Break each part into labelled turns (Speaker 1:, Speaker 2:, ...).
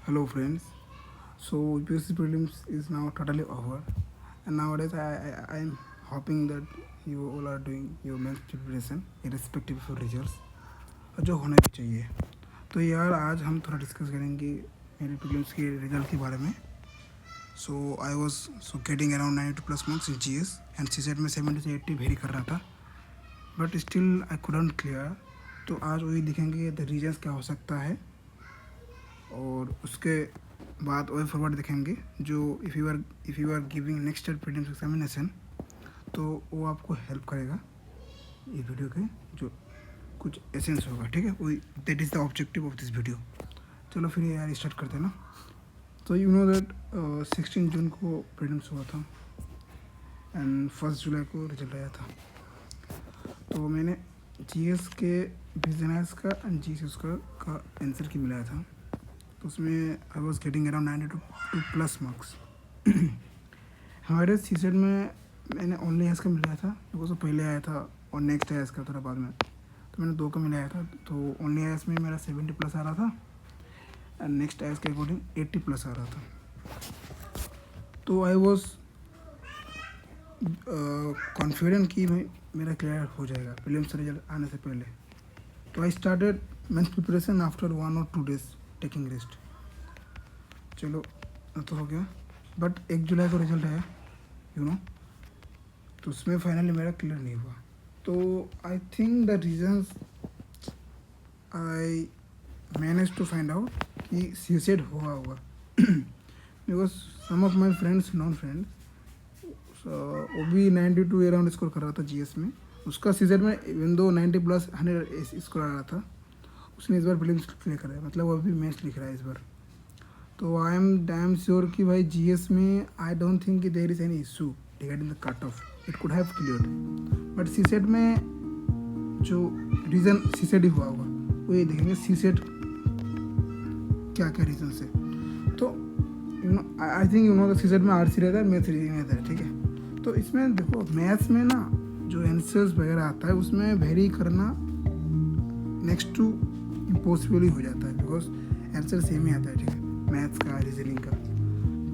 Speaker 1: Hello friends. So UPSC prelims is now totally over, and nowadays I am hoping that you all are doing your maths preparation irrespective of results, और जो होना भी चाहिए. तो यार आज हम थोड़ा डिस्कस करेंगे मेरे प्रीलिम्स के रिजल्ट के बारे में. So I was getting around 92 plus marks in GS and CSET में 70 से 80 वेरी कर रहा था, but still I couldn't clear. तो आज वही देखेंगे द रीजन्स क्या हो सकता है, और उसके बाद वे फॉरवर्ड देखेंगे जो if you are giving next year prelims examination, तो वो आपको हेल्प करेगा ये वीडियो के जो कुछ एसेंस होगा. ठीक है, वही that is the objective of this video. चलो फिर यार स्टार्ट करते हैं ना. तो यू नो दैट 16 जून को प्रीलिम्स हुआ था एंड 1 जुलाई को रिजल्ट आया था. तो मैंने जीएस के बिजनेस का एंड जीएस का आंसर की मिलाया था. तो उसमें I was getting around 92 plus marks. हमारे सीसेट में मैंने ओनली एस का मिलाया था बिकॉज वो पहले आया था और नेक्स्ट एस का थोड़ा बाद में, तो मैंने 2 का मिलाया था. तो ओनली एस में मेरा 70 प्लस आ रहा था एंड नेक्स्ट एस के अकॉर्डिंग 80 प्लस आ रहा था. तो आई वॉज कॉन्फिडेंट कि भाई मेरा क्लियर हो जाएगा प्रीलिम्स रिजल्ट आने से पहले. तो I started mains preparation after 1 or 2 days taking rest. चलो तो हो गया, बट 1 जुलाई को रिजल्ट आया यू नो. तो उसमें फाइनली मेरा क्लियर नहीं हुआ. तो I think the reasons I manage to find out कि सुसाइड हुआ होगा because some of my friends non friends वो भी 92 अराउंड स्कोर कर रहा था जीएस में. उसका सीजन में इवन दो 90 प्लस 100 स्कोर आ रहा था, उसने इस बार प्रीलिम्स क्लियर करा है, मतलब वो अभी मैथ्स लिख रहा है इस बार. तो आई एम डैम श्योर कि भाई जीएस में आई डोंट थिंक कि there is any issue regarding the cut off. It could have cleared, but CSAT में जो रीज़न सीसेट ही हुआ होगा वो ये देखेंगे सीसेट क्या क्या रीज़न से. तो you know I think you know the CSAT में आरसी रहता है, मैथ्स रीजनिंग रहता है. ठीक है, तो इसमें देखो मैथ्स में ना जो आंसर्स वगैरह आता है उसमें वेरी करना नेक्स्ट टू इम्पॉसिबल ही हो जाता है बिकॉज आंसर सेम ही आता है. ठीक है, मैथ्स का रीजनिंग का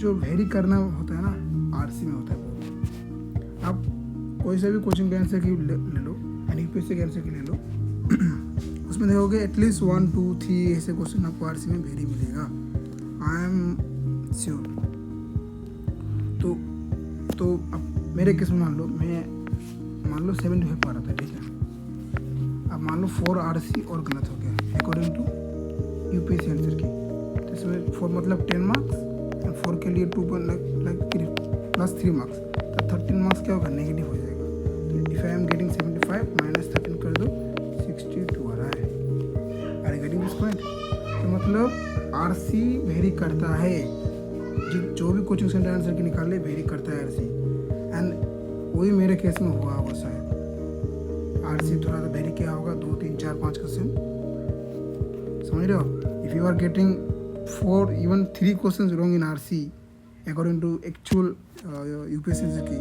Speaker 1: जो वेरी करना होता है ना आरसी में होता है. वो आप कोई सा भी कोचिंग का आंसर की ले लो एंड यूपीएससी के आंसर की ले लो उसमें देखोगे एटलीस्ट 1 2 3 ऐसे क्वेश्चन आपको आरसी में वेरी मिलेगा. I am sure. तो अब मेरे केस में मान लो 75 पा रहा था. ठीक है, अब मान लो 4 आरसी और गलत हो गया अकॉर्डिंग टू यूपीएससी आंसर की. तो इसमें 4 मतलब 10 मार्क्स एंड 4 के लिए 2 प्लस 3 मार्क्स, तो 13 मार्क्स क्या होगा, नेगेटिव हो जाएगा. तो if I am getting 75 minus 13 कर दो 62 आ रहा है. Are getting this point. तो मतलब आरसी वेरी करता है, जो भी कोचिंग सेंटर आंसर की निकाले वेरी करता है आरसी. एंड वही मेरे केस में हुआ होगा शायद. आरसी थोड़ा सा वेरी क्या होगा 2 3 4 5 क्वेश्चन, समझ रहे हो. If you are getting 4 even 3 questions wrong in RC according to actual UPSC की,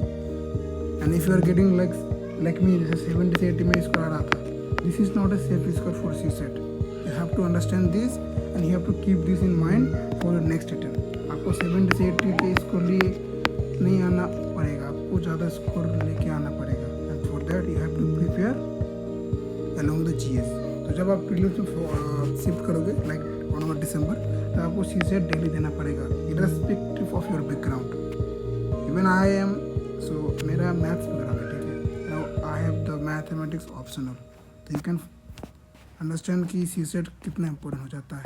Speaker 1: and if you are getting like me जैसे 70 से 80 में स्कोर आ रहा था, this is not a safe score for CSET. You have to understand this and you have to keep this in mind for your next attempt. आपको 70 से 80 के score लिए नहीं आना पड़ेगा, आपको ज़्यादा स्कोर लेके आना पड़ेगा. and for that you have to prepare along the GS. तो जब आप प्रीलिम्स में शिफ्ट करोगे लाइक 1 दिसंबर, तो आपको सीसेट डेली देना पड़ेगा irrespective of your background. Even I am so मेरा मैथ्स बैकग्राउंड है. ठीक है, I have the mathematics optional. तो यू कैन अंडरस्टैंड कि सीसेट कितना इम्पोर्टेंट हो जाता है.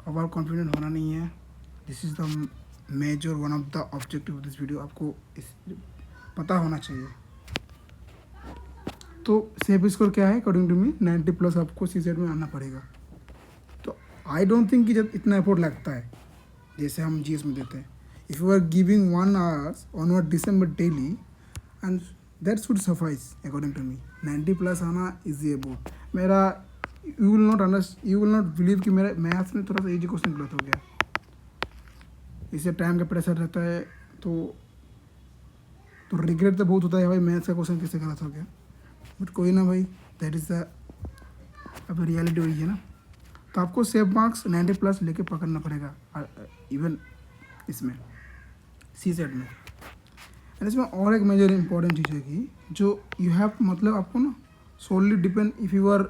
Speaker 1: ओवर कॉन्फिडेंट होना नहीं है. This is the major one of the objective of this video. आपको इस पता होना चाहिए. तो सेफ स्कोर क्या है अकॉर्डिंग टू मी 90 प्लस आपको सीसेट में आना पड़ेगा. तो आई डोंट थिंक कि जब इतना एफर्ट लगता है जैसे हम जीएस में देते हैं. If you are giving 1 hour on दिसंबर daily and that should suffice according to me. 90 plus आना इजी अबाउट मेरा. यू विल नॉट बिलीव कि मेरा मैथ्स में थोड़ा सा इजी क्वेश्चन गलत हो गया. इससे टाइम का प्रेशर रहता है, तो रिग्रेट तो बहुत होता है भाई मैथ्स का क्वेश्चन कैसे गलत हो गया. बट कोई ना भाई, दैट इज़ द अब रियलिटी हुई है ना. तो आपको सेफ मार्क्स 90 प्लस लेके पकड़ना पड़ेगा इवन इसमें सी सेट में। एंड इसमें और एक मेजर इंपॉर्टेंट चीज़ है कि जो यू हैव मतलब आपको ना so only depend if you are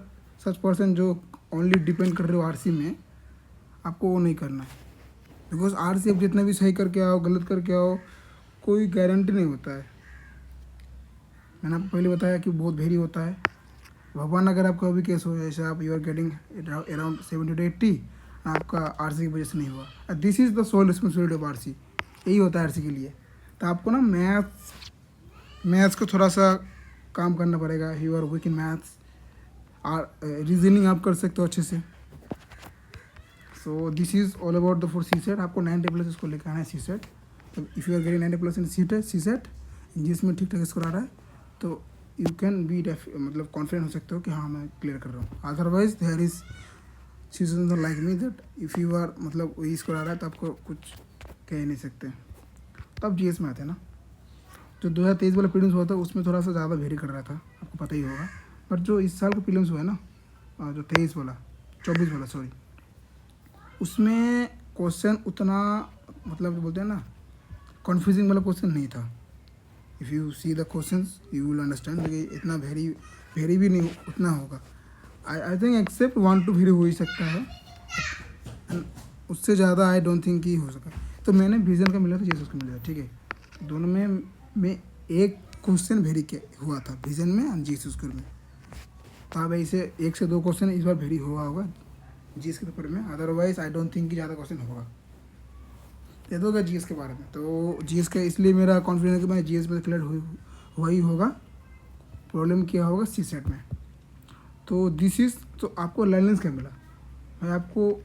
Speaker 1: such person जो ओनली डिपेंड कर रहे हो आरसी में, आपको वो नहीं करना है। बिकॉज आरसी आप जितना भी सही करके आओ गलत करके आओ कोई गारंटी नहीं होता है। मैंने आपको पहले बताया कि बहुत वेरी होता है। भगवान अगर आपका अभी केस हो जैसे आप you are getting around 70 to 80 आपका आरसी की वजह से नहीं हुआ, this is the sole responsibility of RC. यही होता है आरसी के लिए। तो आपको ना मैथ्स को थोड़ा सा काम करना पड़ेगा। You are weak in maths, reasoning आप कर सकते हो अच्छे से। So this is all about the for CSAT. आपको 90 प्लस इसको लेकर आना है सी सेट। तो if you are getting 90 plus in CSAT जिसमें ठीक ठाक स्कोर आ रहा है तो यू कैन बी मतलब कॉन्फिडेंट हो सकते हो कि हाँ मैं क्लियर कर रहा हूँ। Otherwise there is situation like me that if you are मतलब वही स्कोर आ रहा है तो आपको कुछ कह ही नहीं सकते। तो आप जीएस में आते हैं ना, जो 2023 वाला प्रीलिम्स हुआ था उसमें थोड़ा सा ज़्यादा वेरी कर रहा था, आपको पता ही होगा। बट जो इस साल का प्रीलिम्स हुआ है ना, जो 24 वाला सॉरी, उसमें क्वेश्चन उतना मतलब बोलते हैं ना कन्फ्यूजिंग वाला क्वेश्चन नहीं था। If you see the questions you will understand कि इतना वेरी भी नहीं उतना होगा। I think except 1 to very हो ही सकता है, उससे ज़्यादा आई डोंट थिंक कि हो सका। तो मैंने विजन का मिला था जैसे उसको मिला था, ठीक है। दोनों में एक क्वेश्चन वेरी हुआ था विजन में और जीएस स्कोर में। तो अब ऐसे 1 से 2 क्वेश्चन इस बार वेरी हुआ होगा जीएस के पेपर में। अदरवाइज आई डोंट थिंक कि ज़्यादा क्वेश्चन होगा दे दोगा जीएस के बारे में। तो जीएस का इसलिए मेरा कॉन्फिडेंस है कि मैं जीएस में क्लियर हुआ ही होगा। प्रॉब्लम क्या होगा सी सेट में। तो दिस इज़ तो आपको लाइनेंस क्या मिला। मैं आपको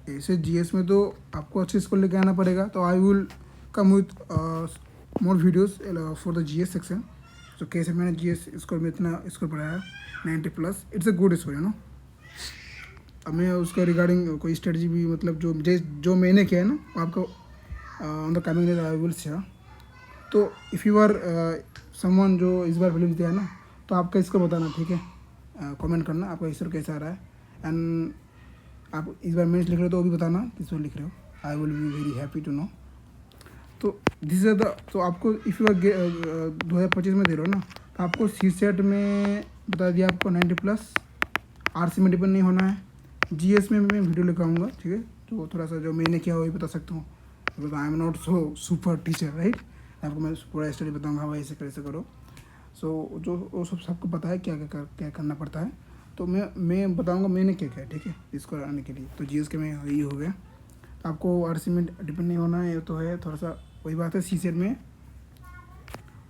Speaker 1: ऐसे जीएस में तो आपको अच्छे स्कोर लेके आना पड़ेगा। तो I will come with more videos for the GS section. तो कैसे मैंने जीएस स्कोर में इतना स्कोर पढ़ाया 90 plus, it's a good score, you know. अब मैं उसका रिगार्डिंग कोई स्ट्रेटजी भी मतलब जो मैंने किया है ना आपको on the coming days I will share. तो इफ़ यू आर समवन जो इस बार फिल्म दिया है ना, तो आपका इसको बताना, ठीक है। कमेंट करना आपका स्कोर कैसा आ रहा है। एंड आप इस बार मेंस लिख रहे हो तो वो भी बताना किस बार लिख रहे हो। I will be very happy to know. तो दिस इज द तो आपको इफ़ यू आर 2025 में दे रहे हो ना, तो आपको सी सेट में बता दिया आपको 90 प्लस। आरसी में डिपेंड नहीं होना है। जीएस में मैं वीडियो लेकर आऊँगा, ठीक है। तो थोड़ा सा जो मैंने किया वही बता सकता हूँ, because I am not so super teacher, right. आपको मैं पूरा स्टडी बताऊँगा भाई ऐसे कैसे करो। सो जो वो सबको पता है क्या करना पड़ता है। तो मैं बताऊँगा मैंने क्या किया, ठीक है, इसको आने के लिए। तो जीएस के में यही हो गया। आपको आरसी में डिपेंड नहीं होना है, तो है थोड़ा सा वही बात है सी सेट में।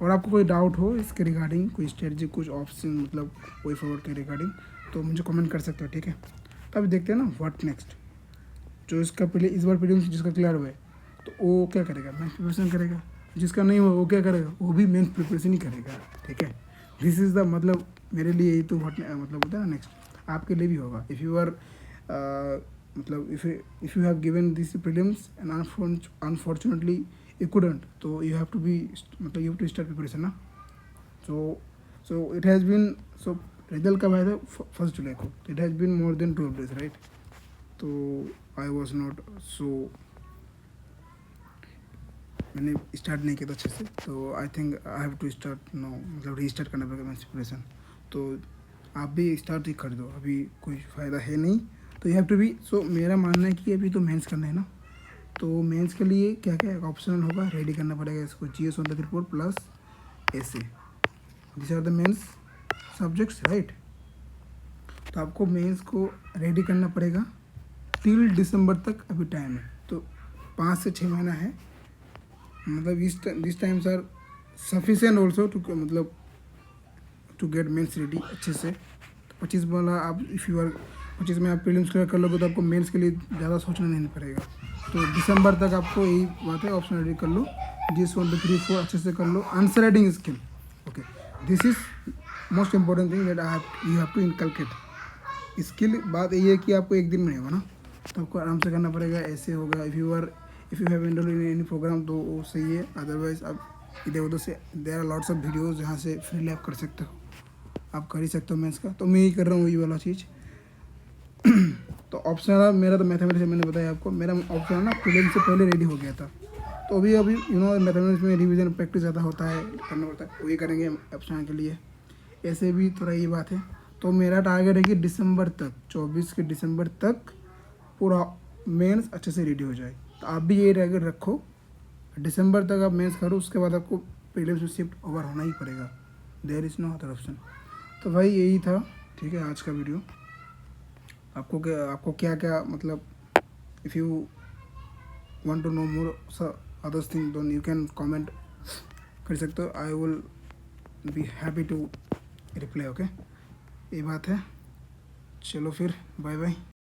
Speaker 1: और आपको कोई डाउट हो इसके रिगार्डिंग, कोई स्ट्रेटजी, कुछ ऑप्शन मतलब कोई फॉरवर्ड के रिगार्डिंग, तो मुझे कमेंट कर सकते हो, ठीक है। तो अभी देखते हैं ना व्हाट नेक्स्ट। जो इसका पहले इस बार प्रीलिम्स जिसका क्लियर हुआ है तो वो क्या करेगा, मेंस प्रिपरेशन करेगा। जिसका नहीं हुआ वो क्या करेगा, वो भी मेंस प्रिपरेशन ही करेगा, ठीक है। दिस इज़ द मतलब मेरे लिए यही तो व्हाट मतलब होता है ना नेक्स्ट आपके लिए भी होगा। इफ़ यू आर मतलब if you have given this prelims and unfortunately you couldn't, तो यू हैव टू बी मतलब you have to start preparation ना। So it has been so result कब आया था 1 जुलाई को। It has been more than 12 days, right. तो I was not so मैंने स्टार्ट नहीं किया था अच्छे से। तो I think I have to start no मतलब रीस्टार्ट करना पड़ेगा मेंस प्रिपरेशन। तो आप भी स्टार्ट ही कर दो, अभी कोई फ़ायदा है नहीं। तो यू हैव टू बी सो मेरा मानना है कि अभी तो मेंस करना है ना। तो मेंस के लिए क्या क्या ऑप्शनल होगा, रेडी करना पड़ेगा इसको GS on the report plus essay. This are the mains subjects, right. तो आपको मेंस को रेडी करना पड़ेगा टिल दिसंबर तक अभी टाइम है। तो 5 से 6 महीना है। मतलब this times are sufficient also to मतलब टू गेट मेंस रेडी अच्छे से। तो 25 वाला आप इफ़ यू आर 25 में आप प्रीलिम्स क्लियर कर लोगे तो आपको मेंस के लिए ज़्यादा सोचना नहीं पड़ेगा। तो दिसंबर तक आपको यही बात है, ऑप्शन रेडी कर लो, जीएस 1 2 3 4 अच्छे से कर लो। Answer writing skill, okay, this is most important thing that you have to inculcate. Skill बात यही है कि आपको एक दिन में नहीं होगा ना, तो आपको आराम से करना पड़ेगा। ऐसे होगा if you have enroll in any program तो वो सही है। अदरवाइज आप इधर उधर से there are lots of videos जहाँ से फ्री लैप कर सकते हो, आप कर ही सकते हो मेंस का। तो मैं ही कर रहा हूँ वही वाला चीज़। तो ऑप्शनल मेरा तो मैथमेटिक्स मैंने बताया आपको, मेरा ऑप्शनल ना प्रीलिम्स से पहले रेडी हो गया था। तो अभी मैथमेटिक्स में रिवीजन प्रैक्टिस ज़्यादा होता है, करना पड़ता है, वही करेंगे ऑप्शनल के लिए। ऐसे भी थोड़ा ये बात है। तो मेरा टारगेट है कि दिसंबर तक, 24 के दिसंबर तक पूरा मेंस अच्छे से रेडी हो जाए। तो आप भी ये टारगेट रखो, दिसंबर तक आप मेंस करो, उसके बाद आपको प्रीलिम्स में शिफ्ट ओवर होना ही पड़ेगा, there is no other option. तो भाई यही था, ठीक है, आज का वीडियो। आपको क्या क्या मतलब, if you want to know more others thing then you can comment कर सकते हो, I will be happy to reply. Okay, ये बात है। चलो फिर, बाय बाय।